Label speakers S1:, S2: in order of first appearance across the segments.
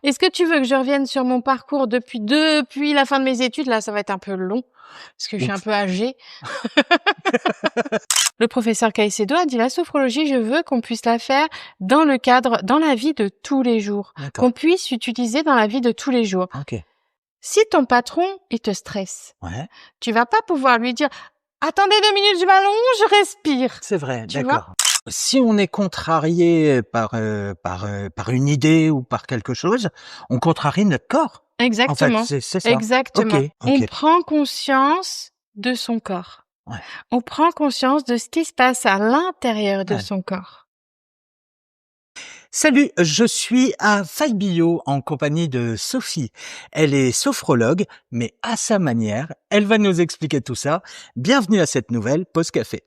S1: Est-ce que tu veux que je revienne sur mon parcours depuis la fin de mes études? Là, ça va être un peu long parce que je suis un peu âgée. Le professeur Caicedo a dit: la sophrologie, je veux qu'on puisse la faire dans la vie de tous les jours,
S2: D'accord.
S1: qu'on puisse utiliser dans la vie de tous les jours.
S2: Ok.
S1: Si ton patron, il te stresse,
S2: Ouais.
S1: tu vas pas pouvoir lui dire: attendez 2 minutes, je m'allonge, je respire.
S2: C'est vrai,
S1: Tu
S2: d'accord. Si on est contrarié par une idée ou par quelque chose, on contrarie notre corps.
S1: Exactement.
S2: En fait, c'est ça.
S1: Exactement.
S2: Ok.
S1: On prend conscience de son corps.
S2: Ouais.
S1: On prend conscience de ce qui se passe à l'intérieur de son corps.
S2: Salut, je suis à Faille Bio en compagnie de Sophie. Elle est sophrologue, mais à sa manière, elle va nous expliquer tout ça. Bienvenue à cette nouvelle pause café.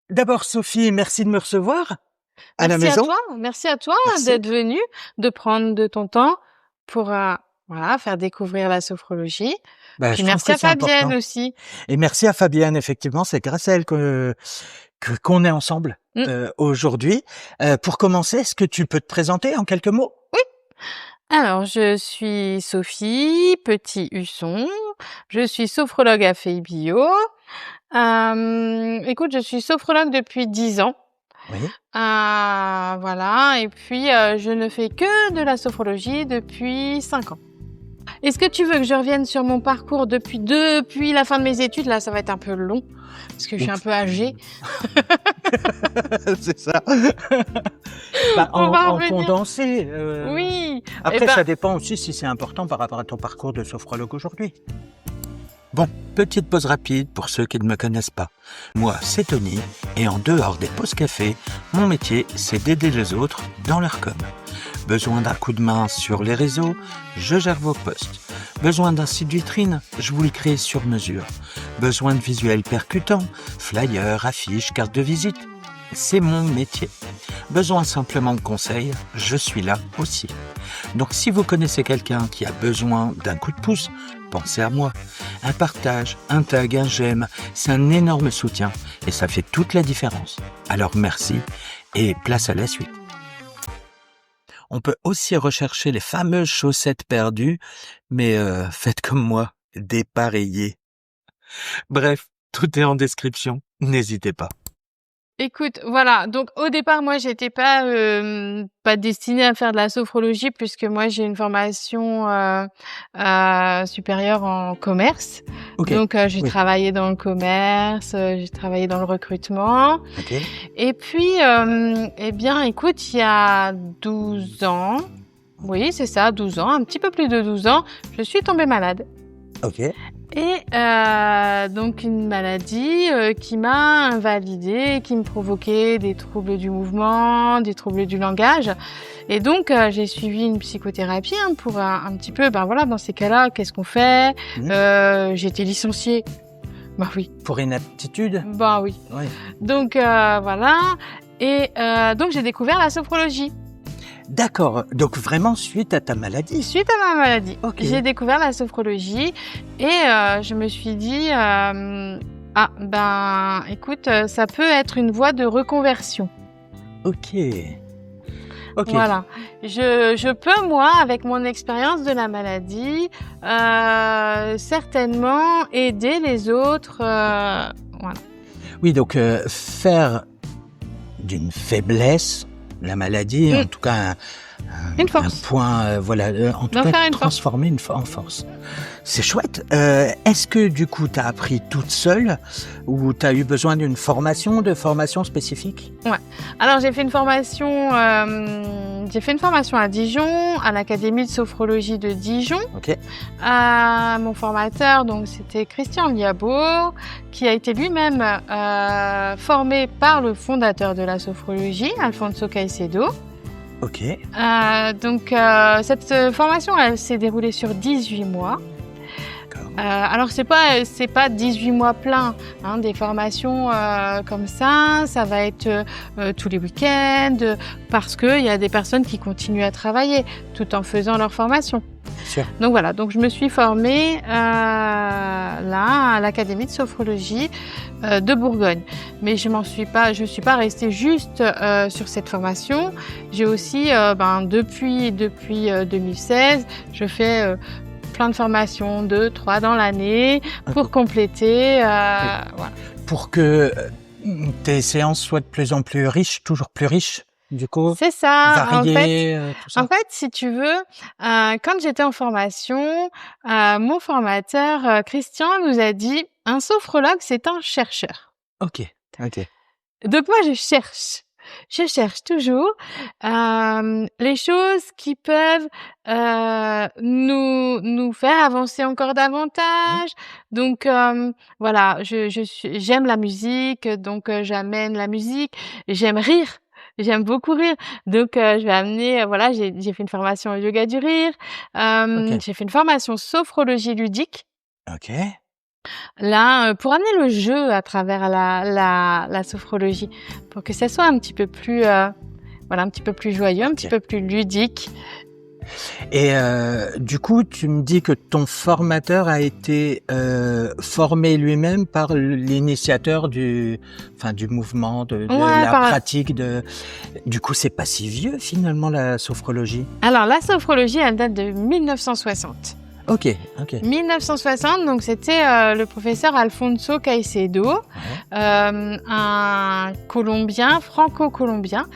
S2: D'abord, Sophie, merci de me recevoir à la maison.
S1: Merci à toi d'être venue, de prendre de ton temps pour faire découvrir la sophrologie. Puis merci à Fabienne aussi.
S2: Et merci à Fabienne, effectivement, c'est grâce à elle qu'on est ensemble aujourd'hui. Pour commencer, est-ce que tu peux te présenter en quelques mots?
S1: Oui. Alors, je suis Sophie Petit-Husson. Je suis sophrologue à Faille Bio. Écoute, je suis sophrologue depuis 10 ans.
S2: Oui.
S1: Voilà. Et puis, je ne fais que de la sophrologie depuis 5 ans. Est-ce que tu veux que je revienne sur mon parcours depuis la fin de mes études? Là, ça va être un peu long parce que je suis un peu âgée.
S2: C'est ça. En condensé.
S1: Oui.
S2: Après, ça dépend aussi si c'est important par rapport à ton parcours de sophrologue aujourd'hui. Bon, petite pause rapide pour ceux qui ne me connaissent pas. Moi, c'est Tony, et en dehors des pauses café, mon métier, c'est d'aider les autres dans leur com. Besoin d'un coup de main sur les réseaux, je gère vos posts. Besoin d'un site vitrine, je vous le crée sur mesure. Besoin de visuels percutants, flyers, affiches, cartes de visite. C'est mon métier. Besoin simplement de conseils, je suis là aussi. Donc si vous connaissez quelqu'un qui a besoin d'un coup de pouce, pensez à moi. Un partage, un tag, un j'aime, c'est un énorme soutien et ça fait toute la différence. Alors merci et place à la suite. On peut aussi rechercher les fameuses chaussettes perdues, mais faites comme moi, dépareillez. Bref, tout est en description, n'hésitez pas.
S1: Écoute, voilà. Donc, au départ, moi, j'étais pas destinée à faire de la sophrologie puisque moi, j'ai une formation supérieure en commerce. Okay. Donc, j'ai travaillé dans le commerce, j'ai travaillé dans le recrutement.
S2: Okay.
S1: Et puis, écoute, il y a 12 ans, oui, c'est ça, 12 ans, un petit peu plus de 12 ans, je suis tombée malade.
S2: Ok.
S1: Et donc une maladie qui m'a invalidée, qui me provoquait des troubles du mouvement, des troubles du langage. Et donc j'ai suivi une psychothérapie pour un petit peu, dans ces cas-là, qu'est-ce qu'on fait? J'ai été licenciée. Bah oui.
S2: Pour inaptitude?
S1: Bah oui.
S2: Oui.
S1: Donc voilà. Et donc j'ai découvert la sophrologie.
S2: D'accord, donc vraiment suite à ta maladie.
S1: Suite à ma maladie,
S2: okay.
S1: J'ai découvert la sophrologie et je me suis dit, écoute, ça peut être une voie de reconversion.
S2: Ok.
S1: Voilà, je peux, moi, avec mon expérience de la maladie, certainement aider les autres, voilà.
S2: Oui, donc faire d'une faiblesse la maladie, en tout cas un point, en tout cas transformer en force. C'est chouette. Est-ce que du coup tu as appris toute seule ou tu as eu besoin d'une formation spécifique? Ouais.
S1: Alors j'ai fait une formation à Dijon, à l'Académie de sophrologie de Dijon.
S2: Ok.
S1: Mon formateur, donc c'était Christian Liabo, qui a été lui-même formé par le fondateur de la sophrologie, Alfonso Caicedo.
S2: Ok.
S1: Donc cette formation, elle s'est déroulée sur 18 mois. Alors c'est pas 18 mois pleins, hein, des formations comme ça va être tous les week-ends parce que il y a des personnes qui continuent à travailler tout en faisant leur formation.
S2: sûr.
S1: Donc voilà, donc je me suis formée là à l'Académie de sophrologie de Bourgogne. Mais je suis pas restée juste sur cette formation. J'ai aussi, depuis 2016, je fais plein de formations, 2, 3 dans l'année, pour compléter. Voilà.
S2: Pour que tes séances soient de plus en plus riches, toujours plus riches, du coup,
S1: C'est ça.
S2: variées, tout ça.
S1: En fait, si tu veux, quand j'étais en formation, mon formateur, Christian, nous a dit « Un sophrologue, c'est un chercheur ».
S2: Ok.
S1: Donc moi, je cherche toujours les choses qui peuvent nous faire avancer encore davantage. Donc voilà, j'aime la musique, donc j'amène la musique. J'aime rire. J'aime beaucoup rire, donc je vais amener. Voilà, j'ai fait une formation au yoga du rire. J'ai fait une formation sophrologie ludique.
S2: Ok.
S1: Là, pour amener le jeu à travers la sophrologie, pour que ça soit un petit peu plus, un petit peu plus joyeux, un petit peu plus ludique.
S2: Et du coup, tu me dis que ton formateur a été formé lui-même par l'initiateur du mouvement, de la pratique. Du coup, c'est pas si vieux finalement la sophrologie.
S1: Alors la sophrologie, elle date de 1960.
S2: Ok.
S1: 1960, donc c'était le professeur Alfonso Caicedo, un Colombien, franco-colombien,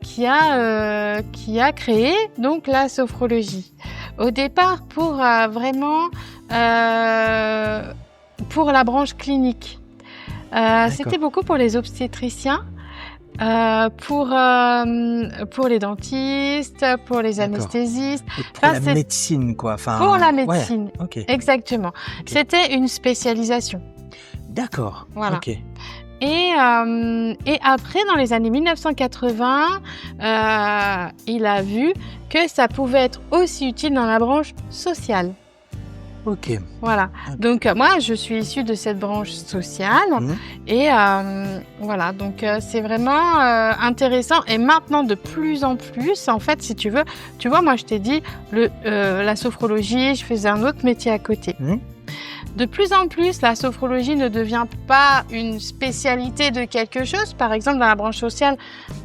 S1: qui a créé donc la sophrologie. Au départ, pour vraiment pour la branche clinique. C'était beaucoup pour les obstétriciens. Pour les dentistes, pour les anesthésistes.
S2: Et pour la médecine, quoi.
S1: Pour la médecine, exactement.
S2: Okay.
S1: C'était une spécialisation.
S2: D'accord.
S1: Voilà.
S2: Okay.
S1: Et après, dans les années 1980, il a vu que ça pouvait être aussi utile dans la branche sociale.
S2: Ok.
S1: Voilà. Donc moi, je suis issue de cette branche sociale et voilà. Donc c'est vraiment intéressant. Et maintenant, de plus en plus, en fait, si tu veux, tu vois, moi, je t'ai dit la sophrologie, je faisais un autre métier à côté. De plus en plus, la sophrologie ne devient pas une spécialité de quelque chose. Par exemple, dans la branche sociale,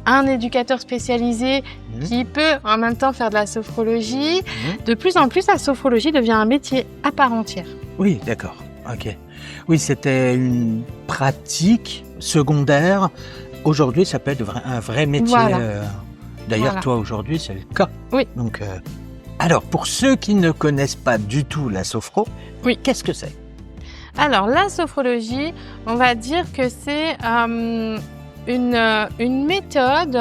S1: un éducateur spécialisé qui peut en même temps faire de la sophrologie. De plus en plus, la sophrologie devient un métier à part entière.
S2: Oui, d'accord. Ok. Oui, c'était une pratique secondaire. Aujourd'hui, ça peut être un vrai métier.
S1: Voilà.
S2: D'ailleurs, toi, aujourd'hui, c'est le cas.
S1: Oui.
S2: Donc, alors, pour ceux qui ne connaissent pas du tout la sophro, qu'est-ce que c'est ?
S1: Alors, la sophrologie, on va dire que c'est une méthode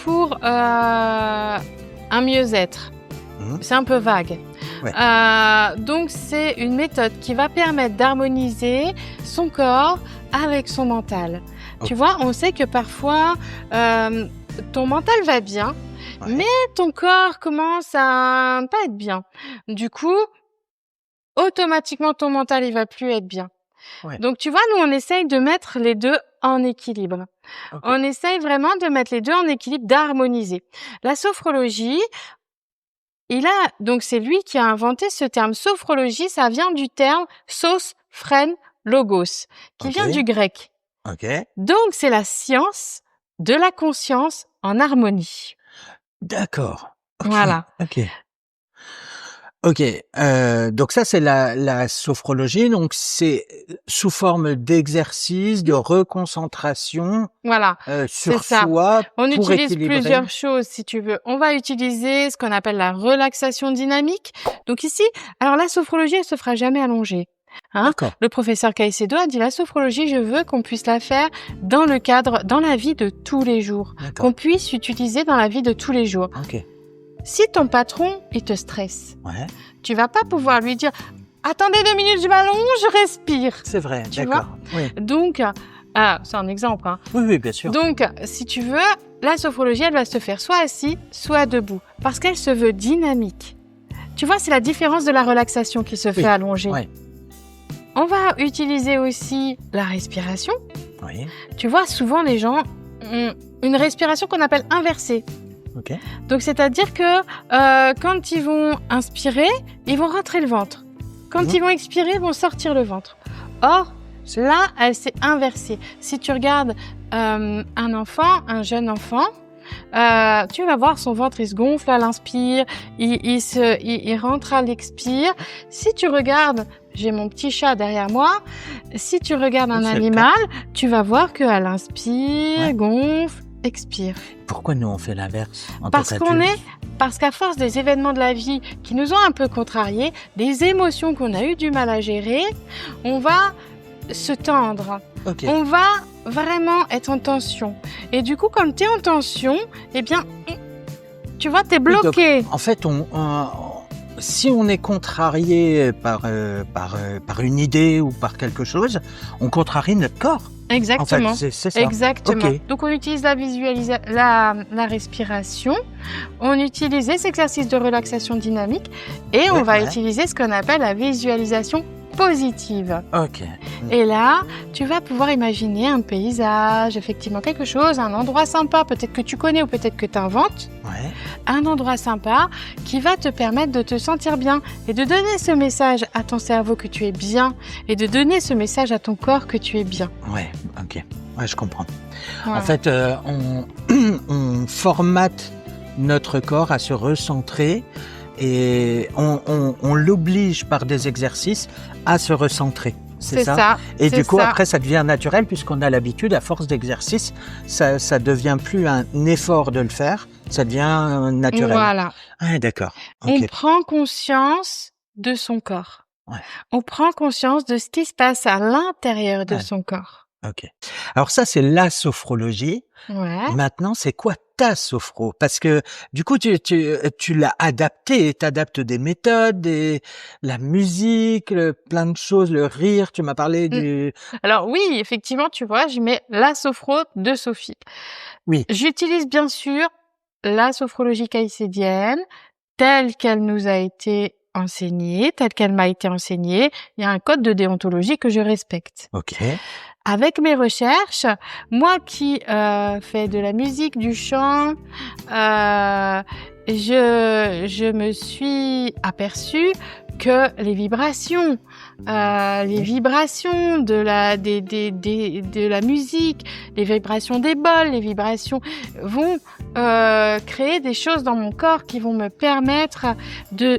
S1: pour un mieux-être. C'est un peu vague. Donc, c'est une méthode qui va permettre d'harmoniser son corps avec son mental. Tu vois, on sait que parfois, ton mental va bien, mais ton corps commence à pas être bien. Du coup, automatiquement, ton mental, il va plus être bien. Donc, tu vois, nous, on essaye de mettre les deux en équilibre. On essaye vraiment de mettre les deux en équilibre, d'harmoniser. La sophrologie, donc c'est lui qui a inventé ce terme. Sophrologie, ça vient du terme sos, phren, logos, qui vient du grec. Donc, c'est la science de la conscience en harmonie.
S2: D'accord.
S1: Voilà.
S2: Donc ça, c'est la sophrologie. Donc, c'est sous forme d'exercice, de reconcentration sur soi.
S1: On
S2: pour
S1: utilise
S2: équilibrer.
S1: Plusieurs choses, si tu veux. On va utiliser ce qu'on appelle la relaxation dynamique. Donc ici, alors la sophrologie, elle se fera jamais allongée. Le professeur Caicedo a dit la sophrologie, je veux qu'on puisse la faire dans le cadre, dans la vie de tous les jours. Qu'on puisse utiliser dans la vie de tous les jours. Si ton patron, il te stresse, tu vas pas pouvoir lui dire « Attendez 2 minutes, je m'allonge, je respire ».
S2: C'est vrai,
S1: tu vois. Donc, c'est un exemple.
S2: Oui, bien sûr.
S1: Donc, si tu veux, la sophrologie, elle va se faire soit assis, soit debout, parce qu'elle se veut dynamique. Tu vois, c'est la différence de la relaxation qui se fait allongée. On va utiliser aussi la respiration. Tu vois, souvent, les gens ont une respiration qu'on appelle inversée.
S2: Ok.
S1: Donc, c'est-à-dire que quand ils vont inspirer, ils vont rentrer le ventre. Quand ils vont expirer, ils vont sortir le ventre. Or, là, elle s'est inversée. Si tu regardes un enfant, un jeune enfant, tu vas voir son ventre, il se gonfle à l'inspire, il rentre à l'expire. Si tu regardes, j'ai mon petit chat derrière moi, si tu regardes un animal, tu vas voir qu'à l'inspire, gonfle, expire.
S2: Pourquoi nous on fait l'inverse
S1: Parce qu'à force des événements de la vie qui nous ont un peu contrariés, des émotions qu'on a eu du mal à gérer, on va se tendre.
S2: Ok.
S1: On va vraiment être en tension. Et du coup, comme tu es en tension, eh bien, tu vois, tu es bloqué.
S2: Donc, en fait, si on est contrarié par une idée ou par quelque chose, on contrarie notre corps.
S1: Exactement.
S2: En fait, c'est ça.
S1: Exactement.
S2: Okay.
S1: Donc, on utilise la respiration, on utilise les exercices de relaxation dynamique et on va utiliser ce qu'on appelle la visualisation positive.
S2: Ok.
S1: Et là, tu vas pouvoir imaginer un paysage, effectivement quelque chose, un endroit sympa, peut-être que tu connais ou peut-être que tu inventes.
S2: Ouais.
S1: Un endroit sympa qui va te permettre de te sentir bien et de donner ce message à ton cerveau que tu es bien et de donner ce message à ton corps que tu es bien.
S2: Ouais, ok. Ouais, je comprends.
S1: Voilà.
S2: En fait, on formate notre corps à se recentrer et on l'oblige par des exercices à se recentrer. C'est ça. Et du coup, après, ça devient naturel puisqu'on a l'habitude, à force d'exercice, ça devient plus un effort de le faire, ça devient naturel.
S1: Voilà.
S2: Ah, d'accord. Okay.
S1: On prend conscience de son corps.
S2: Ouais.
S1: On prend conscience de ce qui se passe à l'intérieur de son corps.
S2: Ok. Alors ça, c'est la sophrologie.
S1: Ouais.
S2: Maintenant, c'est quoi ta sophro? Parce que du coup, tu l'as adapté, t'adaptes des méthodes, la musique, plein de choses, le rire. Tu m'as parlé du.
S1: Alors oui, effectivement, tu vois, je mets la sophro de Sophie.
S2: Oui.
S1: J'utilise bien sûr la sophrologie caïcédienne telle qu'elle nous a été enseignée, telle qu'elle m'a été enseignée. Il y a un code de déontologie que je respecte.
S2: Ok.
S1: Avec mes recherches, moi qui fais de la musique, du chant, je me suis aperçue que les vibrations de la musique, les vibrations des bols, les vibrations vont créer des choses dans mon corps qui vont me permettre de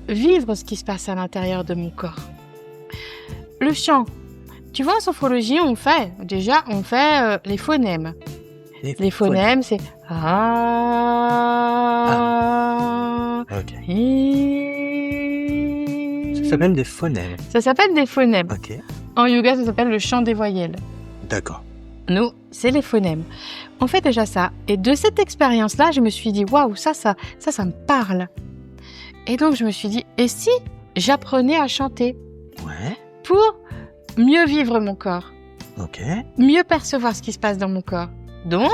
S1: vivre ce qui se passe à l'intérieur de mon corps. Le chant. Tu vois, en sophrologie, on fait les phonèmes. Les phonèmes, c'est
S2: Ok. Ça s'appelle des phonèmes.
S1: Ça s'appelle des phonèmes.
S2: Ok.
S1: En yoga, ça s'appelle le chant des voyelles.
S2: D'accord.
S1: Nous, c'est les phonèmes. On fait déjà ça. Et de cette expérience-là, je me suis dit, waouh, ça me parle. Et donc, je me suis dit, et si j'apprenais à chanter?
S2: Ouais.
S1: Pour mieux vivre mon corps.
S2: Ok.
S1: Mieux percevoir ce qui se passe dans mon corps. Donc,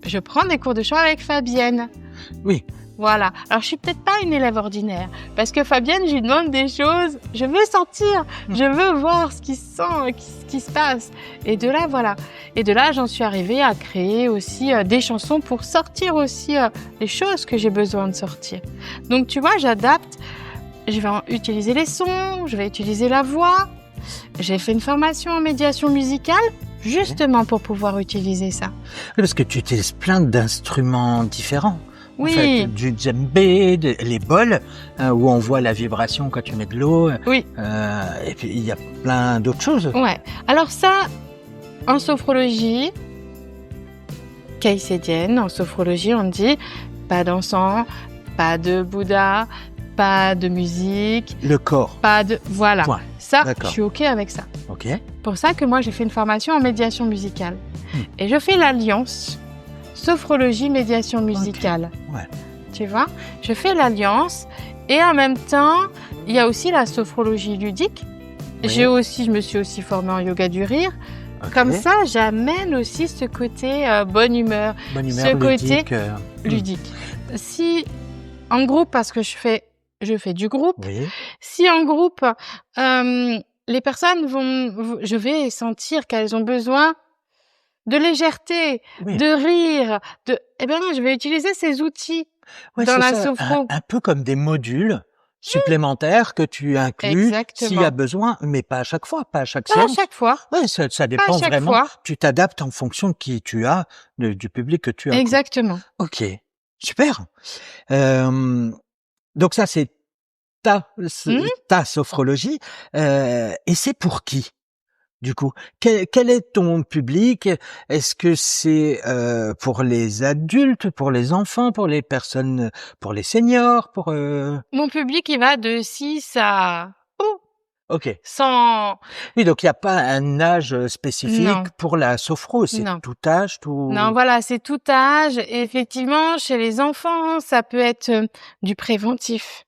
S1: je prends des cours de chant avec Fabienne.
S2: Oui.
S1: Voilà. Alors, je suis peut-être pas une élève ordinaire. Parce que Fabienne, je lui demande des choses. Je veux sentir. Je veux voir ce qui se passe. Et de là, voilà. Et de là, j'en suis arrivée à créer aussi des chansons pour sortir aussi les choses que j'ai besoin de sortir. Donc, tu vois, j'adapte. Je vais utiliser les sons. Je vais utiliser la voix. J'ai fait une formation en médiation musicale justement pour pouvoir utiliser ça.
S2: Parce que tu utilises plein d'instruments différents.
S1: Oui.
S2: En fait, du djembé, les bols, où on voit la vibration quand tu mets de l'eau.
S1: Oui.
S2: Et puis, il y a plein d'autres choses.
S1: Ouais. Alors ça, en sophrologie caïcédienne, en sophrologie, on dit pas d'encens, pas de Bouddha, pas de musique.
S2: Le corps.
S1: Pas de... Voilà.
S2: Point.
S1: Ça,
S2: D'accord.
S1: je suis OK avec ça.
S2: Ok.
S1: Pour ça que moi, j'ai fait une formation en médiation musicale. Et je fais l'alliance sophrologie, médiation musicale.
S2: Okay. Ouais.
S1: Tu vois, je fais l'alliance et en même temps, il y a aussi la sophrologie ludique. Oui. Je me suis aussi formée en yoga du rire. Okay. Comme ça, j'amène aussi ce côté bonne humeur, ce
S2: ludique,
S1: côté ludique. Si en groupe, parce que je fais du groupe.
S2: Oui.
S1: Si en groupe, les personnes je vais sentir qu'elles ont besoin de légèreté,
S2: Oui.
S1: de rire, eh ben, je vais utiliser ces outils
S2: Ouais,
S1: dans
S2: c'est
S1: la
S2: ça,
S1: sophro.
S2: un peu comme des modules supplémentaires que tu inclus s'il y a
S1: Exactement.
S2: besoin, mais pas à chaque fois, pas à chaque
S1: Pas à
S2: séance.
S1: chaque fois,
S2: Ouais, ça
S1: pas à
S2: dépend
S1: chaque
S2: vraiment.
S1: fois.
S2: Tu t'adaptes en fonction de qui tu as, du public que tu as, quoi.
S1: Exactement.
S2: OK, super. Donc ça, c'est
S1: Mmh.
S2: ta sophrologie, et c'est pour qui? Du coup, quel est ton public? Est-ce que c'est, pour les adultes, pour les enfants, pour les personnes, pour les seniors,
S1: Mon public, il va de 6 à
S2: OK.
S1: 100.
S2: Oui, donc il y a pas un âge, spécifique
S1: Non,
S2: pour la sophro, c'est
S1: non.
S2: tout âge,
S1: Non,
S2: tout
S1: voilà, c'est tout âge. Et effectivement, chez les enfants, ça peut être, du préventif.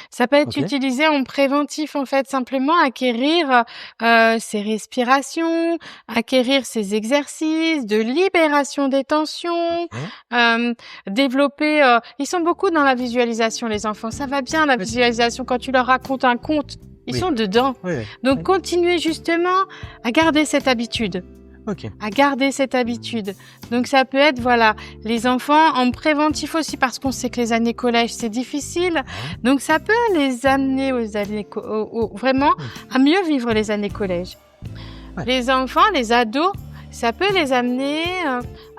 S1: Ça peut être
S2: OK.
S1: utilisé en préventif, en fait, simplement acquérir, ses respirations, acquérir ses exercices de libération des tensions,
S2: OK.
S1: développer, ils sont beaucoup dans la visualisation, les enfants. Ça va bien, la
S2: Oui.
S1: visualisation. Quand tu leur racontes un conte, ils
S2: Oui.
S1: sont dedans.
S2: Oui, oui.
S1: Donc,
S2: Oui.
S1: continuez justement à garder cette habitude.
S2: OK.
S1: À garder cette habitude. Donc ça peut être, voilà, les enfants en préventif aussi, parce qu'on sait que les années collège, c'est difficile.
S2: Ouais.
S1: Donc ça peut les amener aux années vraiment à mieux vivre les années collège.
S2: Ouais.
S1: Les enfants, les ados, ça peut les amener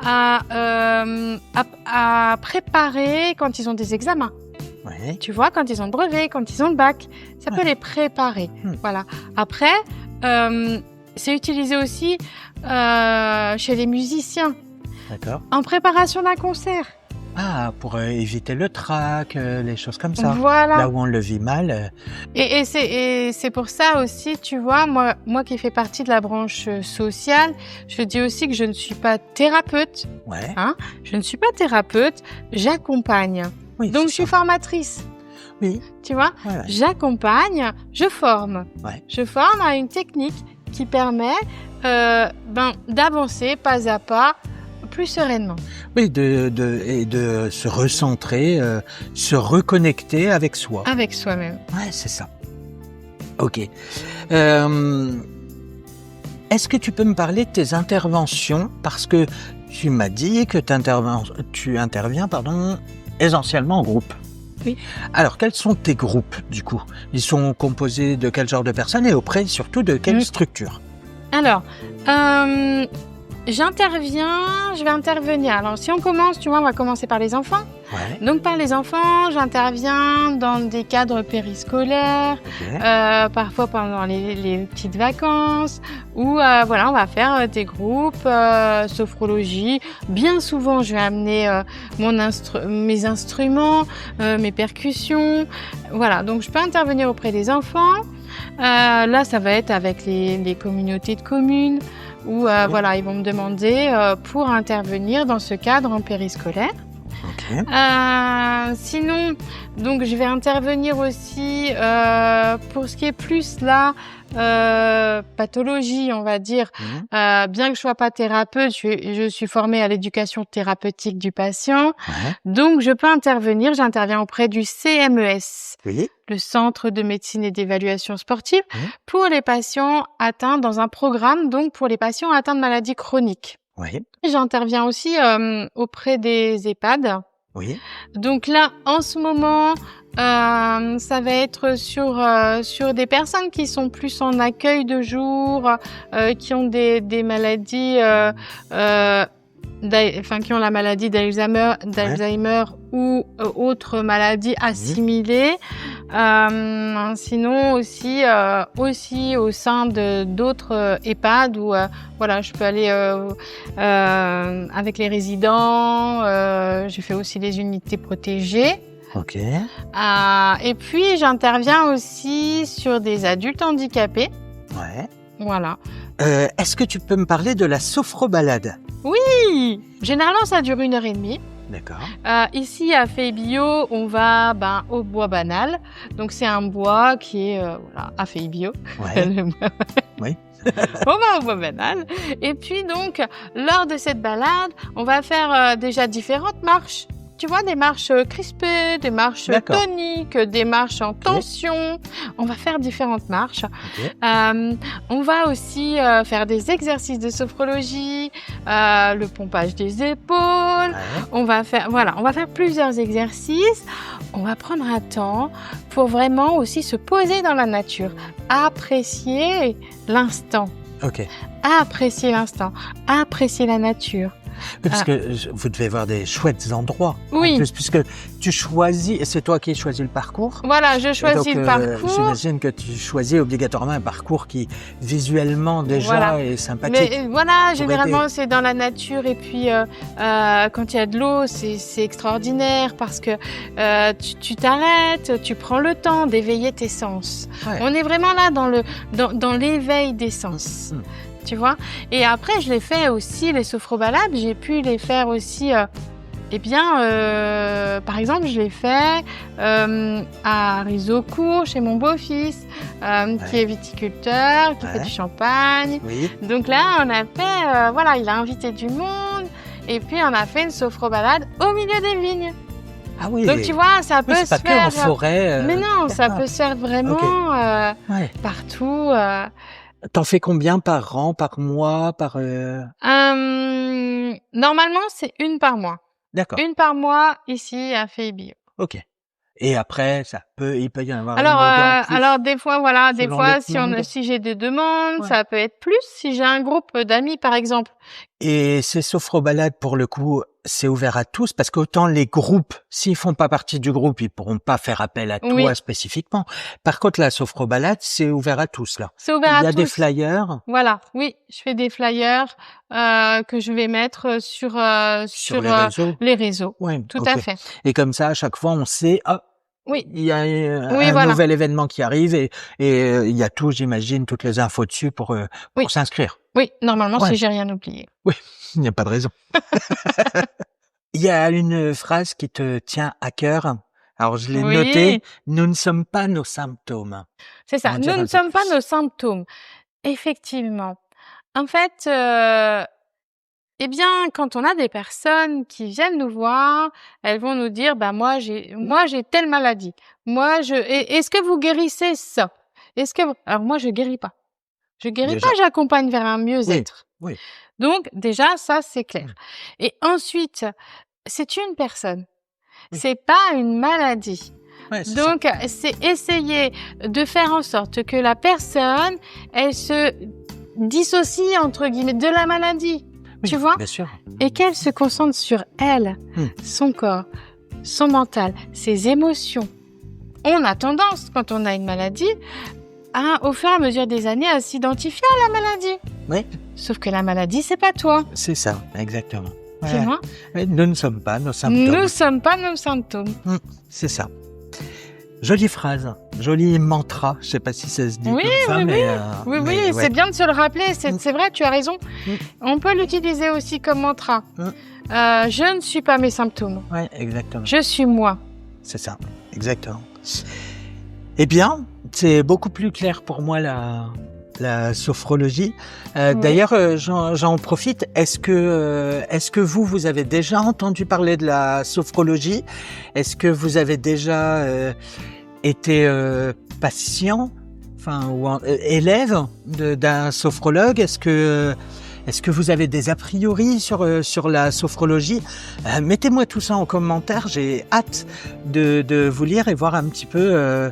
S1: à préparer quand ils ont des examens.
S2: Ouais.
S1: Tu vois, quand ils ont le brevet, quand ils ont le bac, ça
S2: Ouais.
S1: peut les préparer. Voilà. Après, c'est utilisé aussi chez les musiciens,
S2: D'accord.
S1: en préparation d'un concert.
S2: Ah, pour, éviter le trac, les choses comme ça.
S1: Voilà.
S2: Là où on le vit mal,
S1: Et c'est pour ça aussi, tu vois, moi qui fais partie de la branche sociale, je dis aussi que je ne suis pas thérapeute.
S2: ouais.
S1: Je ne suis pas thérapeute, j'accompagne.
S2: Oui,
S1: Donc
S2: c'est
S1: je suis
S2: ça.
S1: formatrice.
S2: Oui.
S1: Tu vois,
S2: Ouais, ouais.
S1: j'accompagne, je forme.
S2: Ouais.
S1: Je forme à une technique qui permet d'avancer pas à pas, plus sereinement.
S2: Oui, de se recentrer, se reconnecter avec soi.
S1: Avec soi-même.
S2: Ouais, c'est ça. OK. Est-ce que tu peux me parler de tes interventions? Parce que tu m'as dit que tu interviens, essentiellement en groupe.
S1: Oui.
S2: Alors, quels sont tes groupes, du coup? Ils sont composés de quel genre de personnes et auprès, surtout, de quelle structure?
S1: Alors, je vais intervenir. Alors, si on commence, tu vois, on va commencer par les enfants.
S2: Ouais.
S1: Donc, par les enfants, j'interviens dans des cadres périscolaires,
S2: OK.
S1: parfois pendant les petites vacances, où voilà, on va faire des groupes, sophrologie. Bien souvent, je vais amener mes instruments, mes percussions. Voilà, donc je peux intervenir auprès des enfants. Là, ça va être avec les communautés de communes, où voilà, ils vont me demander pour intervenir dans ce cadre en périscolaire.
S2: OK.
S1: Sinon, donc je vais intervenir aussi pour ce qui est plus là, pathologie, on va dire. Bien que je sois pas thérapeute, je suis formée à l'éducation thérapeutique du patient.
S2: Ouais.
S1: Donc je peux intervenir, j'interviens auprès du CMES,
S2: Oui.
S1: le Centre de médecine et d'évaluation sportive,
S2: Oui.
S1: pour les patients atteints dans un programme, donc pour les patients atteints de maladies chroniques.
S2: Oui.
S1: J'interviens aussi auprès des EHPAD.
S2: Oui.
S1: Donc là, en ce moment, ça va être sur des personnes qui sont plus en accueil de jour, qui ont des maladies, qui ont la maladie d'Alzheimer ou autres maladies assimilées. Sinon aussi au sein d'autres EHPAD où voilà, je peux aller avec les résidents. Je fais aussi les unités protégées.
S2: OK.
S1: Et puis j'interviens aussi sur des adultes handicapés.
S2: Ouais.
S1: Voilà.
S2: Est-ce que tu peux me parler de la sophrobalade?
S1: Oui, généralement ça dure 1h30.
S2: D'accord.
S1: Ici à Feibio, on va au bois banal. Donc c'est un bois qui est à Feibio.
S2: Ouais. Oui.
S1: On va au bois banal. Et puis donc, lors de cette balade, on va faire déjà différentes marches. tu vois, des marches crispées, des marches
S2: D'accord.
S1: toniques, des marches en tension. On va faire différentes marches.
S2: Ok.
S1: On va aussi faire des exercices de sophrologie, le pompage des épaules.
S2: Ouais.
S1: On va faire plusieurs exercices. On va prendre un temps pour vraiment aussi se poser dans la nature, apprécier l'instant,
S2: Ok.
S1: apprécier la nature.
S2: Oui, parce que vous devez voir des chouettes endroits.
S1: Oui.
S2: En plus, puisque tu choisis, et c'est toi qui choisis le parcours.
S1: Voilà, je choisis
S2: Donc,
S1: le parcours.
S2: J'imagine que tu choisis obligatoirement un parcours qui, visuellement déjà,
S1: Voilà.
S2: est sympathique.
S1: Mais voilà,
S2: Pour
S1: généralement
S2: aider.
S1: c'est dans la nature et puis quand il y a de l'eau, c'est extraordinaire parce que tu t'arrêtes, tu prends le temps d'éveiller tes sens.
S2: Ouais.
S1: On est vraiment là dans l'éveil des sens. Tu vois? Et après, je l'ai fait aussi, les sophrobalades, j'ai pu les faire aussi, par exemple, je l'ai fait à Rizeaucourt, chez mon beau-fils, qui est viticulteur, qui fait du champagne.
S2: Oui.
S1: Donc là, on a fait, il a invité du monde, et puis on a fait une sophrobalade au milieu des vignes.
S2: Ah oui.
S1: Donc tu vois, ça peut
S2: Oui, c'est
S1: se
S2: pas que en
S1: faire...
S2: forêt.
S1: Mais non, ça
S2: d'accord.
S1: peut se faire vraiment
S2: Ouais.
S1: partout.
S2: T'en fais combien par an, par mois,
S1: Normalement, c'est une par mois.
S2: D'accord.
S1: Une par mois ici à Feibio.
S2: Ok. Et après, il peut y en avoir
S1: Alors,
S2: une ou deux en plus.
S1: alors des fois,
S2: selon les demandes.
S1: si j'ai des demandes,
S2: Ouais.
S1: ça peut être plus. Si j'ai un groupe d'amis, par exemple.
S2: Et ces sophrobalades, pour le coup, c'est ouvert à tous parce qu'autant les groupes, s'ils font pas partie du groupe, ils pourront pas faire appel à toi
S1: Oui.
S2: spécifiquement. Par contre, la sophrobalade, c'est ouvert à tous, là.
S1: C'est ouvert à tous.
S2: Il y a des flyers.
S1: Voilà, oui, je fais des flyers que je vais mettre sur
S2: Sur les réseaux.
S1: les réseaux.
S2: Ouais,
S1: Tout
S2: ok.
S1: à fait.
S2: Et comme ça, à chaque fois, on sait,
S1: Oui.
S2: il y a
S1: Oui,
S2: un
S1: voilà.
S2: nouvel événement qui arrive et il y a tout, j'imagine, toutes les infos dessus pour
S1: Oui.
S2: s'inscrire.
S1: Oui, normalement,
S2: Ouais.
S1: si j'ai rien oublié.
S2: Oui, il n'y a pas de raison. Il y a une phrase qui te tient à cœur. Alors, je l'ai
S1: Oui.
S2: notée. Nous ne sommes pas nos symptômes.
S1: C'est ça.
S2: On va dire
S1: Nous
S2: un
S1: ne
S2: peu
S1: sommes pas
S2: plus.
S1: nos symptômes. Effectivement. En fait, quand on a des personnes qui viennent nous voir, elles vont nous dire, moi j'ai telle maladie. Est-ce que vous guérissez ça? Alors moi je guéris pas. Je guéris
S2: Déjà.
S1: pas, j'accompagne vers un mieux-être.
S2: Oui.
S1: Donc déjà ça c'est clair. Et ensuite, c'est une personne.
S2: Oui.
S1: C'est pas une maladie.
S2: Ouais, c'est
S1: Donc c'est essayer de faire en sorte que la personne, elle se dissocie entre guillemets de la maladie.
S2: Oui,
S1: Tu vois?
S2: bien sûr.
S1: Et qu'elle se concentre sur elle, son corps, son mental, ses émotions. On a tendance, quand on a une maladie, au fur et à mesure des années, à s'identifier à la maladie.
S2: Oui.
S1: Sauf que la maladie, c'est pas toi.
S2: C'est ça, exactement.
S1: Tu vois?
S2: Ouais, nous ne sommes pas nos symptômes.
S1: Nous sommes pas nos symptômes.
S2: C'est ça. Jolie phrase, joli mantra. Je sais pas si ça se dit
S1: Oui,
S2: comme ça,
S1: oui,
S2: mais
S1: Oui,
S2: mais ouais.
S1: c'est bien de se le rappeler. C'est vrai, tu as raison. On peut l'utiliser aussi comme mantra. Je ne suis pas mes symptômes.
S2: Ouais, exactement.
S1: Je suis moi.
S2: C'est ça, exactement. Eh bien, c'est beaucoup plus clair pour moi la sophrologie. D'ailleurs, j'en profite. Est-ce que vous avez déjà entendu parler de la sophrologie? Est-ce que vous avez déjà été patient, ou élève d'un sophrologue? Est-ce que vous avez des a priori sur la sophrologie? Mettez-moi tout ça en commentaire. J'ai hâte de vous lire et voir un petit peu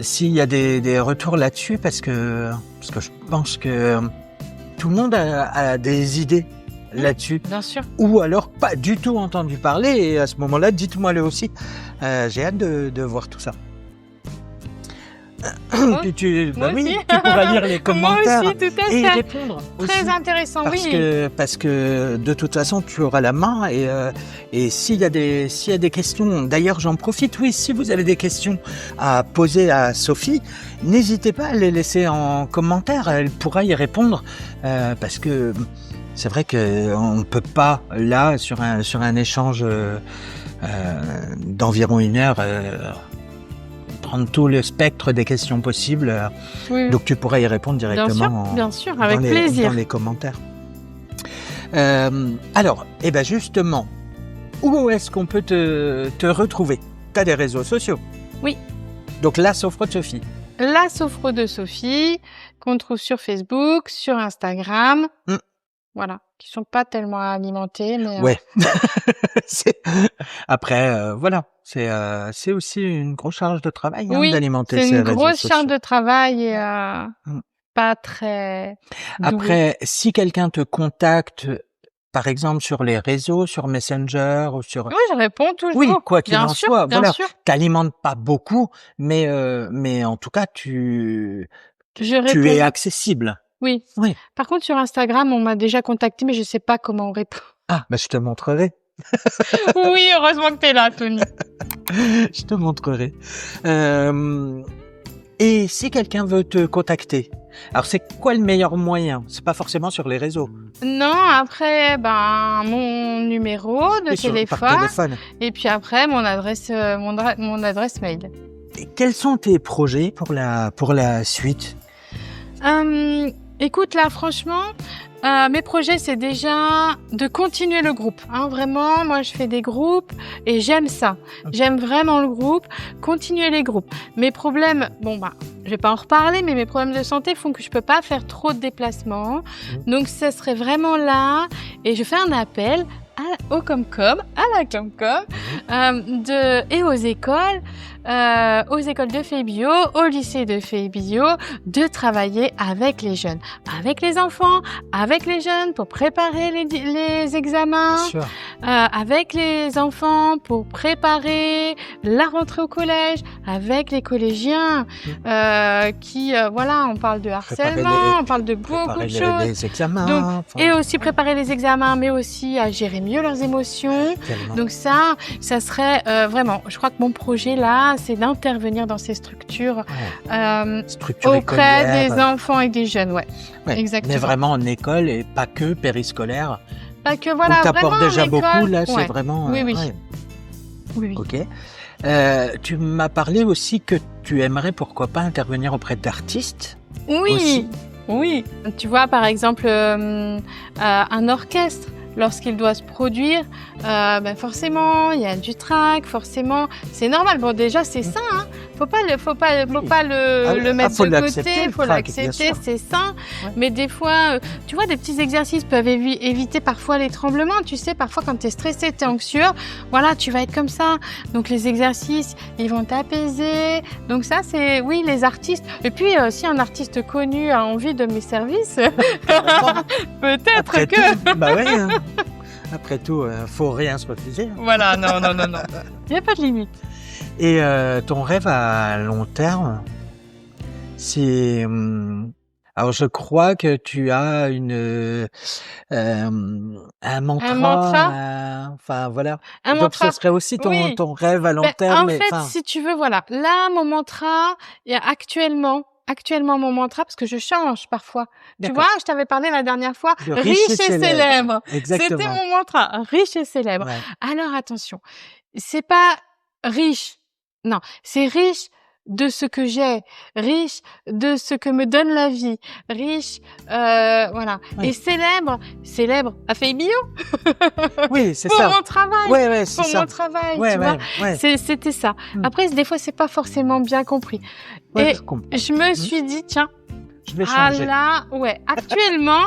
S2: s'il y a des retours là-dessus, parce que je pense que tout le monde a des idées là-dessus.
S1: Bien sûr.
S2: Ou alors pas du tout entendu parler, et à ce moment-là, dites-moi-le aussi. J'ai hâte de voir tout ça. Puis tu pourras lire les commentaires
S1: Moi aussi, tout à
S2: et y
S1: fait.
S2: répondre aussi.
S1: Très intéressant,
S2: Parce que de toute façon, tu auras la main, et s'il y a des questions, d'ailleurs j'en profite, si vous avez des questions à poser à Sophie, n'hésitez pas à les laisser en commentaire, elle pourra y répondre, parce que c'est vrai qu'on ne peut pas, là, sur un échange d'environ 1 heure, prendre tout le spectre des questions possibles. Donc tu pourrais y répondre directement
S1: bien sûr, avec plaisir.
S2: dans les commentaires. Alors, eh ben justement, où est-ce qu'on peut te retrouver? Tu as des réseaux sociaux?
S1: Oui.
S2: Donc, la Sophro de Sophie.
S1: La Sophro de Sophie, qu'on trouve sur Facebook, sur Instagram. Voilà, qui sont pas tellement alimentés, mais...
S2: Ouais. Après, voilà, c'est aussi une grosse charge de travail
S1: Oui,
S2: d'alimenter
S1: c'est
S2: ces
S1: une
S2: réseaux
S1: grosse
S2: sociaux.
S1: charge de travail et pas très douée.
S2: Après, si quelqu'un te contacte, par exemple sur les réseaux, sur Messenger ou sur...
S1: Oui, je réponds toujours.
S2: Oui, quoi qu'il en
S1: sûr,
S2: soit,
S1: bien
S2: voilà.
S1: sûr.
S2: T'alimentes pas beaucoup, mais en tout cas, tu
S1: Je
S2: es
S1: réponds.
S2: accessible.
S1: Oui.
S2: Oui.
S1: Par contre, sur Instagram, on m'a déjà contacté, mais je sais pas comment on répond.
S2: Ah, bah je te montrerai.
S1: Oui, heureusement que t'es là, Tony.
S2: Je te montrerai. Et si quelqu'un veut te contacter, alors c'est quoi le meilleur moyen? C'est pas forcément sur les réseaux.
S1: Non, après, mon numéro de
S2: Par téléphone.
S1: et puis après, mon adresse mail.
S2: Et quels sont tes projets pour la suite?
S1: Écoute, là, franchement, mes projets, c'est déjà de continuer le groupe. Vraiment, moi, je fais des groupes et j'aime ça. J'aime vraiment le groupe, continuer les groupes. Mes problèmes, je vais pas en reparler, mais mes problèmes de santé font que je peux pas faire trop de déplacements. Donc, ça serait vraiment là. Et je fais un appel à la Comcom, et aux écoles de Fay Bio, au lycée de Fay Bio, de travailler avec les jeunes, avec les enfants, avec les jeunes pour préparer les examens,
S2: Bien sûr.
S1: avec les enfants pour préparer la rentrée au collège, avec les collégiens on parle de harcèlement, on parle de beaucoup de choses.
S2: Les examens.
S1: Donc, et aussi préparer les examens, mais aussi à gérer mieux leurs émotions.
S2: Tellement.
S1: Donc ça serait vraiment, je crois que mon projet là, c'est d'intervenir dans ces structures auprès des enfants et des jeunes, ouais. Exactement.
S2: Mais vraiment en école et pas que périscolaire.
S1: Pas que voilà,
S2: où t'apportes
S1: vraiment
S2: déjà
S1: en école.
S2: beaucoup, là c'est
S1: Ouais.
S2: vraiment...
S1: Oui.
S2: Ok. Tu m'as parlé aussi que tu aimerais pourquoi pas intervenir auprès d'artistes. Aussi.
S1: Oui. Tu vois, par exemple, un orchestre, lorsqu'il doit se produire, forcément, il y a du trac, forcément, c'est normal. Bon, déjà, c'est sain, hein. Faut pas le mettre de côté, faut l'accepter, c'est sain.
S2: Ouais.
S1: Mais des fois, tu vois, des petits exercices peuvent éviter parfois les tremblements. Tu sais, parfois, quand t'es stressé, t'es anxieux, voilà, tu vas être comme ça. Donc, les exercices, ils vont t'apaiser. Donc, ça, c'est, oui, les artistes. Et puis, si un artiste connu a envie de mes services, peut-être
S2: Après
S1: que...
S2: tout, bah ouais, hein. Après tout, faut rien se refuser.
S1: Voilà, non. Il n'y a pas de limite.
S2: Et ton rêve à long terme, c'est... alors, je crois que tu as un mantra.
S1: Un mantra
S2: Enfin, voilà.
S1: Un
S2: Donc,
S1: mantra.
S2: ce serait aussi ton rêve à long
S1: Ben,
S2: terme.
S1: en fait, si tu veux, voilà. Là, mon mantra, il y a actuellement mon mantra, parce que je change parfois. Tu
S2: D'accord.
S1: vois, je t'avais parlé la dernière fois,
S2: De
S1: riche et célèbre.
S2: Exactement.
S1: C'était mon mantra, riche et célèbre.
S2: Ouais.
S1: Alors, attention. C'est pas riche. Non, c'est riche de ce que j'ai, riche de ce que me donne la vie, riche, voilà.
S2: Oui.
S1: Et célèbre à Fay Bio.
S2: Oui, c'est
S1: pour
S2: ça.
S1: mon travail.
S2: Ouais, c'est
S1: Pour
S2: ça.
S1: mon travail,
S2: Ouais,
S1: tu vois.
S2: ouais.
S1: C'était ça. Après, des fois, c'est pas forcément bien compris.
S2: Ouais,
S1: Et
S2: je comprends.
S1: je me suis dit, tiens,
S2: Je vais changer.
S1: actuellement,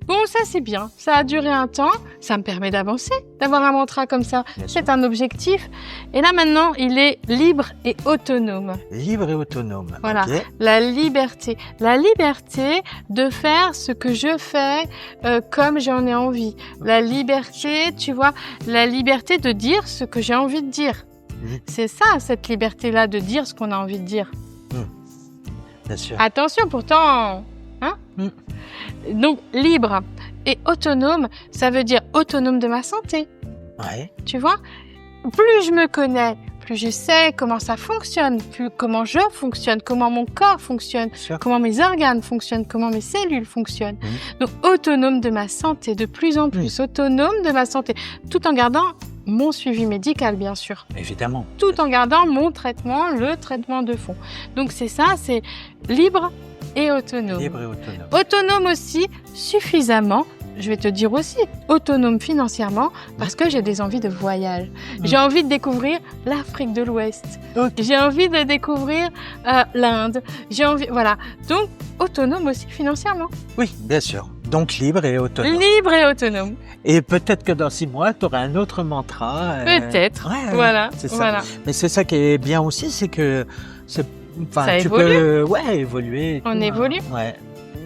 S1: bon, ça c'est bien. Ça a duré un temps. Ça me permet d'avancer, d'avoir un mantra comme ça.
S2: Bien sûr.
S1: C'est un objectif. Et là, maintenant, il est libre et autonome.
S2: Libre et autonome.
S1: Voilà.
S2: Ok.
S1: La liberté. La liberté de faire ce que je fais comme j'en ai envie. La liberté, tu vois, la liberté de dire ce que j'ai envie de dire. C'est ça, cette liberté-là, de dire ce qu'on a envie de dire.
S2: Bien sûr.
S1: Attention, pourtant, hein? Donc, libre et autonome, ça veut dire autonome de ma santé.
S2: Ouais.
S1: Tu vois? Plus je me connais, plus je sais comment ça fonctionne, plus comment je fonctionne, comment mon corps fonctionne,
S2: Bien sûr.
S1: comment mes organes fonctionnent, comment mes cellules fonctionnent. Donc, autonome de ma santé, de plus en plus autonome de ma santé, tout en gardant mon suivi médical, bien sûr.
S2: Évidemment.
S1: Tout en gardant mon traitement, le traitement de fond. Donc, c'est ça, c'est libre et autonome.
S2: Libre et autonome.
S1: Autonome aussi, suffisamment je vais te dire aussi, autonome financièrement, parce que j'ai des envies de voyage. J'ai envie de découvrir l'Afrique de l'Ouest.
S2: Ok.
S1: J'ai envie de découvrir l'Inde. Voilà. Donc, autonome aussi financièrement.
S2: Oui, bien sûr. Donc libre et autonome.
S1: Libre et autonome.
S2: Et peut-être que dans 6 mois, tu auras un autre mantra.
S1: Peut-être.
S2: Ouais,
S1: Voilà.
S2: c'est ça.
S1: Voilà.
S2: Mais c'est ça qui est bien aussi, c'est que
S1: Ça
S2: tu
S1: évolue.
S2: peux évoluer. et
S1: On
S2: tout, hein.
S1: évolue.
S2: Ouais.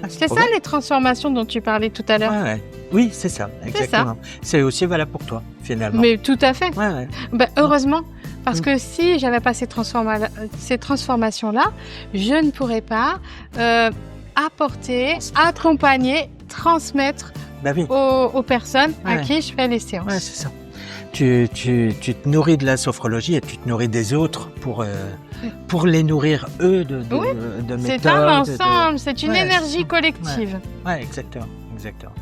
S2: Ah,
S1: C'est
S2: trop
S1: ça
S2: bien.
S1: les transformations dont tu parlais tout à l'heure.
S2: Ouais, ouais. Oui, c'est ça, exactement. C'est aussi valable pour toi, finalement.
S1: Mais tout à fait.
S2: Ouais, ouais.
S1: Heureusement, parce que si j'avais pas ces transformations-là, je ne pourrais pas apporter, accompagner, transmettre
S2: Bah oui.
S1: aux personnes à
S2: Ouais.
S1: qui je fais les séances.
S2: Ouais, c'est ça. Tu te nourris de la sophrologie et tu te nourris des autres pour les nourrir eux de
S1: Oui,
S2: méthodes.
S1: C'est un ensemble, c'est une
S2: Ouais,
S1: énergie
S2: c'est-
S1: collective.
S2: Ouais, exactement, exactement.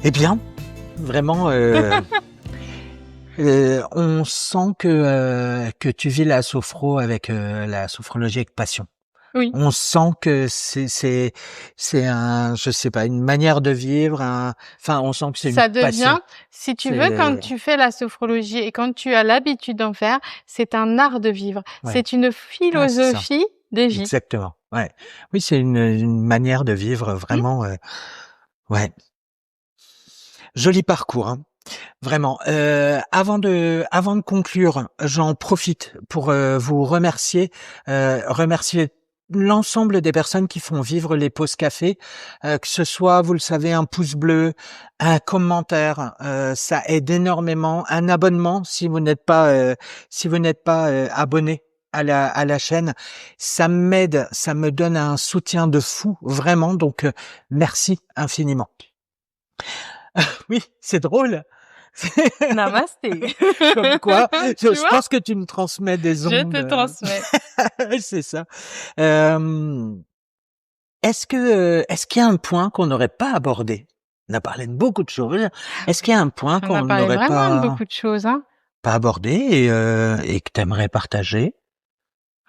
S2: Eh bien, vraiment, on sent que tu vis la sophro avec la sophrologie avec passion.
S1: Oui.
S2: On sent que c'est un, je sais pas, une manière de vivre, enfin, on sent que c'est
S1: Ça
S2: une passion.
S1: devient, si tu
S2: C'est-
S1: veux, quand tu fais la sophrologie et quand tu as l'habitude d'en faire, c'est un art de vivre.
S2: Ouais.
S1: C'est une philosophie de vie.
S2: Exactement. Ouais. Oui, c'est une manière de vivre vraiment. Ouais. Joli parcours, hein. Vraiment. Avant de conclure, j'en profite pour vous remercier, remercier l'ensemble des personnes qui font vivre les pauses café, que ce soit, vous le savez, un pouce bleu, un commentaire, ça aide énormément. Un abonnement si vous n'êtes pas abonné à la chaîne, ça m'aide, ça me donne un soutien de fou, vraiment. Donc merci infiniment. Oui, c'est drôle.
S1: Namasté.
S2: Comme quoi,
S1: Tu
S2: je
S1: vois,
S2: pense que tu me transmets des ondes.
S1: je te transmets.
S2: C'est ça. Est-ce qu'il y a un point qu'on n'aurait pas abordé? On a parlé de beaucoup de choses. Est-ce qu'il y a un point
S1: On
S2: qu'on
S1: a parlé
S2: n'aurait
S1: vraiment de beaucoup de choses, hein.
S2: pas abordé et que tu aimerais partager?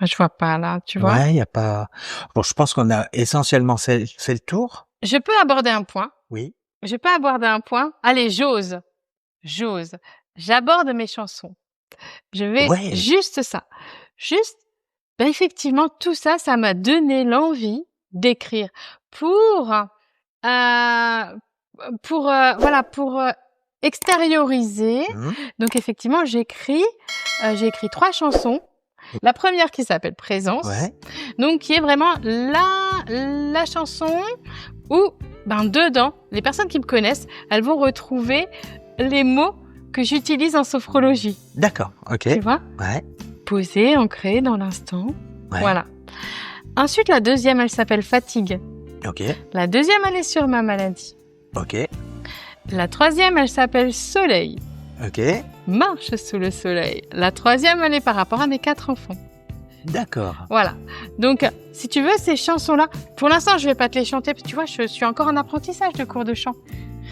S1: Je vois pas là, tu vois.
S2: Ouais, il y a pas. Bon, je pense qu'on a essentiellement fait le tour.
S1: Je peux aborder un point.
S2: Oui.
S1: Je peux aborder un point. Allez, j'ose. J'aborde mes chansons. Je vais
S2: Ouais.
S1: juste ça. Juste, effectivement, tout ça, ça m'a donné l'envie d'écrire pour extérioriser. Donc effectivement, j'ai écrit 3 chansons. La première qui s'appelle Présence.
S2: Ouais.
S1: Donc qui est vraiment la chanson où dedans, les personnes qui me connaissent, elles vont retrouver les mots que j'utilise en sophrologie.
S2: D'accord. Ok.
S1: Tu vois?
S2: Ouais.
S1: Posé, ancré dans l'instant.
S2: Ouais.
S1: Voilà. Ensuite, la deuxième, elle s'appelle Fatigue.
S2: Ok.
S1: La deuxième, elle est sur ma maladie.
S2: Ok.
S1: La troisième, elle s'appelle Soleil.
S2: Ok.
S1: Marche sous le soleil. La troisième, elle est par rapport à mes 4 enfants.
S2: D'accord.
S1: Voilà. Donc, si tu veux, ces chansons-là, pour l'instant, je vais pas te les chanter, parce que tu vois, je suis encore en apprentissage de cours de chant.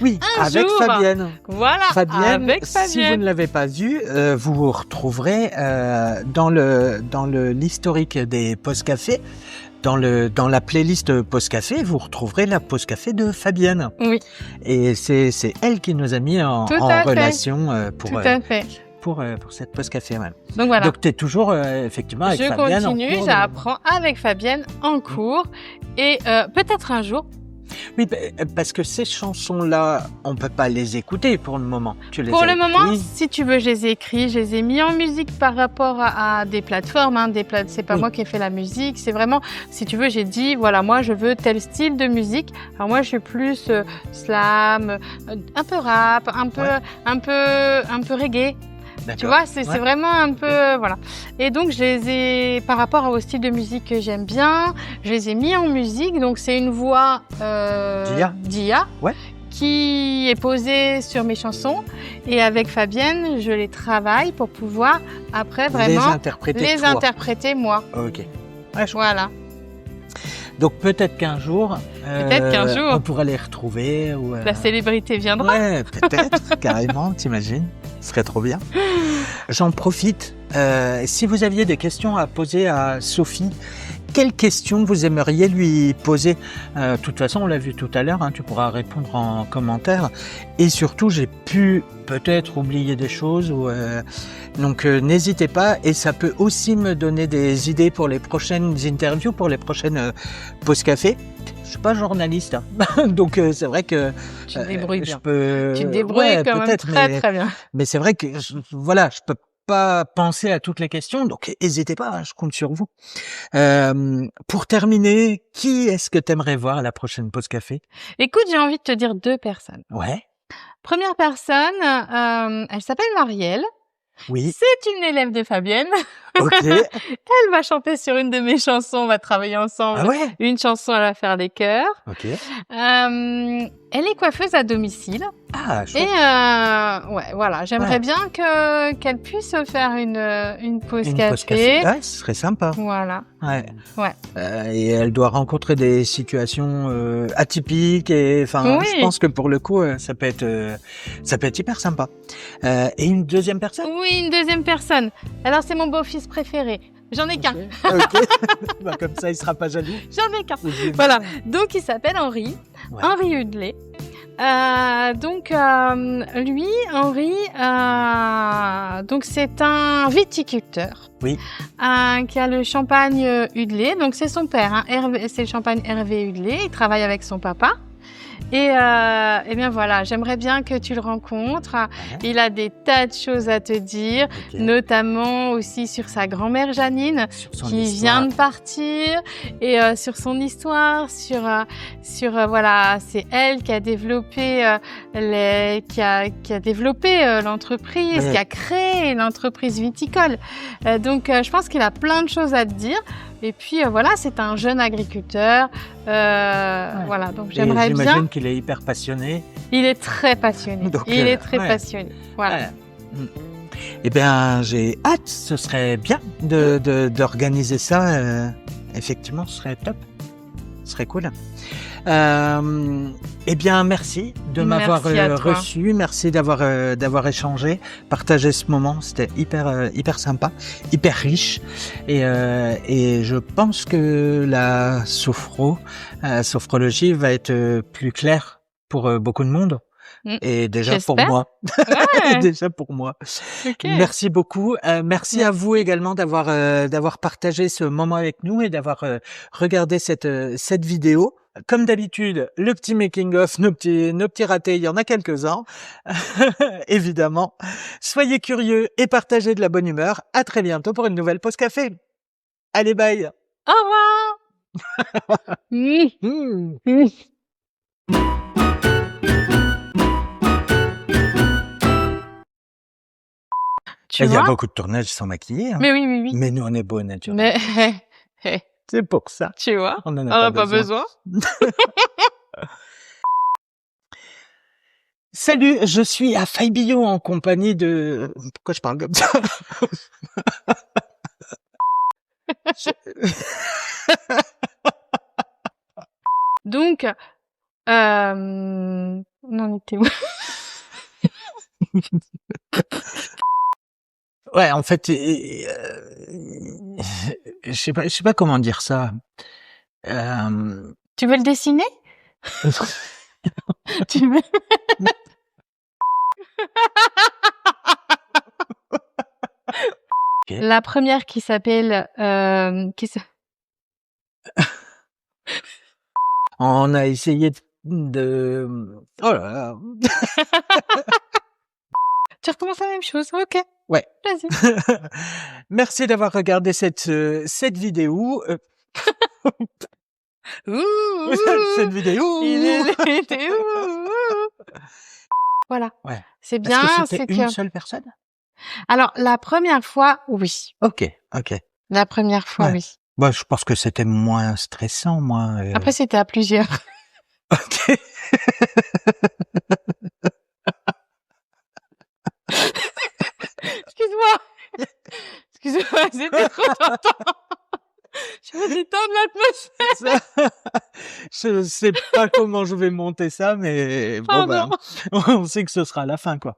S2: Oui,
S1: Un
S2: avec
S1: jour.
S2: Fabienne.
S1: Voilà.
S2: Fabienne,
S1: Avec
S2: si vous
S1: Fabienne.
S2: ne l'avez pas vu, vous vous retrouverez dans l'historique des pauses café, dans la playlist pause café, vous retrouverez la pause café de Fabienne.
S1: Oui,
S2: Et c'est elle qui nous a mis en
S1: Tout à fait.
S2: relation
S1: tout à fait.
S2: pour cette pause café. Ouais.
S1: Donc voilà.
S2: Donc tu es toujours effectivement avec
S1: Je
S2: Fabienne. en
S1: continue,
S2: cours.
S1: j'apprends avec Fabienne en cours. Et peut-être un jour,
S2: Oui, parce que ces chansons-là, on peut pas les écouter pour le moment. Tu les
S1: pour
S2: as
S1: le moment,
S2: écrites.
S1: si tu veux, je les ai écrits, je les ai mis en musique par rapport à des plateformes. Hein, c'est pas
S2: Oui.
S1: moi qui ai fait la musique, c'est vraiment, si tu veux, j'ai dit, voilà, moi je veux tel style de musique. Alors moi, je suis plus slam, un peu rap, un peu reggae. Tu
S2: D'accord.
S1: vois, c'est
S2: Ouais.
S1: vraiment un peu, voilà. Et donc, je les ai, par rapport au style de musique que j'aime bien, je les ai mis en musique. Donc, c'est une voix d'IA
S2: Ouais.
S1: qui est posée sur mes chansons. Et avec Fabienne, je les travaille pour pouvoir, après,
S2: Les
S1: vraiment,
S2: interpréter. toi.
S1: interpréter moi.
S2: Ok. Ouais, je
S1: Voilà.
S2: Donc peut-être qu'un jour,
S1: jour.
S2: on pourra les retrouver. Ou,
S1: La célébrité viendra.
S2: ouais, peut-être, carrément, t'imagines? Ce serait trop bien. J'en profite. Si vous aviez des questions à poser à Sophie quelles questions vous aimeriez lui poser. De toute façon, on l'a vu tout à l'heure, tu pourras répondre en commentaire. Et surtout, j'ai pu peut-être oublier des choses. Donc, n'hésitez pas. Et ça peut aussi me donner des idées pour les prochaines interviews, pour les prochaines pauses café. Je suis pas journaliste, donc c'est vrai que
S1: Tu te débrouilles bien.
S2: je peux.
S1: Tu te débrouilles quand même
S2: peut-être,
S1: très bien.
S2: mais c'est vrai que je peux pas penser à toutes les questions, donc n'hésitez pas, je compte sur vous. Pour terminer, qui est-ce que tu aimerais voir à la prochaine pause café?
S1: Écoute, j'ai envie de te dire 2 personnes.
S2: Ouais,
S1: Première personne, elle s'appelle Marielle.
S2: oui,
S1: C'est une élève de Fabienne.
S2: ok.
S1: Elle va chanter sur une de mes chansons, on va travailler ensemble.
S2: Ah ouais,
S1: Une chanson, elle va faire les chœurs.
S2: ok.
S1: Elle est coiffeuse à domicile.
S2: Ah,
S1: Et
S2: chouette.
S1: ouais, voilà, j'aimerais
S2: Ouais.
S1: bien qu'elle puisse faire une pause
S2: Une
S1: café.
S2: pause café, ouais, ce serait sympa.
S1: Voilà.
S2: Ouais.
S1: Ouais.
S2: Et elle doit rencontrer des situations atypiques et enfin,
S1: Oui.
S2: je pense que pour le coup, ça peut être hyper sympa. Et une deuxième personne?
S1: Oui, une deuxième personne. Alors, c'est mon beau-fils préféré. J'en ai qu'un.
S2: Ok. Bah, comme ça, il sera pas jaloux.
S1: J'en ai qu'un. Voilà. Donc, il s'appelle Henri.
S2: Ouais.
S1: Henri Hudley. Lui, Henri, donc c'est un viticulteur.
S2: Oui.
S1: Qui a le champagne Hudley. Donc, c'est son père. C'est le champagne Hervé Hudley. Il travaille avec son papa. Et bien voilà, j'aimerais bien que tu le rencontres.
S2: Ouais.
S1: Il a des tas de choses à te dire,
S2: Ok.
S1: notamment aussi sur sa grand-mère Janine,
S2: Sur son
S1: qui
S2: histoire.
S1: vient de partir, et sur son histoire, voilà, c'est elle qui a développé qui a développé l'entreprise,
S2: Ouais.
S1: qui a créé l'entreprise viticole. Donc je pense qu'il a plein de choses à te dire. Et puis voilà, c'est un jeune agriculteur. Voilà, donc
S2: Et
S1: j'aimerais bien.
S2: j'imagine qu'il est hyper passionné.
S1: Il est très passionné.
S2: Donc,
S1: Il est très
S2: ouais.
S1: passionné. Voilà.
S2: Ouais. Eh bien, j'ai hâte. Ce serait bien d'organiser ça. Effectivement, ce serait top. Ce serait cool. Eh bien, merci de m'avoir
S1: Merci à toi.
S2: reçu. Merci d'avoir échangé, partagé ce moment. C'était hyper sympa, hyper riche. Et je pense que la sophrologie va être plus claire pour beaucoup de monde. Et déjà pour
S1: J'espère.
S2: moi.
S1: Ouais.
S2: Déjà pour moi.
S1: Ok.
S2: Merci beaucoup. Merci à vous également d'avoir partagé ce moment avec nous et d'avoir regardé cette vidéo. Comme d'habitude, le petit making of, nos petits ratés, il y en a quelques-uns. Évidemment. Soyez curieux et partagez de la bonne humeur. À très bientôt pour une nouvelle pause café. Allez, bye.
S1: Au revoir.
S2: Mmh.
S1: Tu
S2: Il y a
S1: vois?
S2: beaucoup de tournages sans maquiller.
S1: Mais oui.
S2: Mais nous, on est beaux naturels.
S1: Mais
S2: C'est pour ça.
S1: tu vois?
S2: On
S1: On
S2: en
S1: n'a
S2: a
S1: pas besoin.
S2: Salut, je suis à Faibillot en compagnie de... Pourquoi je parle comme ça?
S1: Donc, on en était où?
S2: Ouais, en fait, je sais pas comment dire ça.
S1: Tu veux le dessiner? Tu veux?
S2: Ok.
S1: La première qui s'appelle
S2: On a essayé de... Oh là là.
S1: Tu recommences la même chose. Ok.
S2: Ouais.
S1: Vas-y.
S2: Merci d'avoir regardé cette vidéo.
S1: Ouh,
S2: Cette vidéo.
S1: il était où? Voilà.
S2: Ouais.
S1: C'est
S2: Est-ce
S1: bien,
S2: que
S1: c'est
S2: c'était
S1: que.
S2: une seule personne?
S1: Alors la première fois, oui.
S2: Ok.
S1: La première fois,
S2: Ouais.
S1: oui.
S2: Bah, je pense que c'était moins stressant, moins...
S1: Après, c'était à plusieurs.
S2: Ok.
S1: Excuse-moi. Excuse-moi, c'était trop tentant. Je veux détendre l'atmosphère.
S2: Je sais pas comment je vais monter ça, mais bon, bah, on sait que ce sera à la fin, quoi.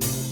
S2: Thank you.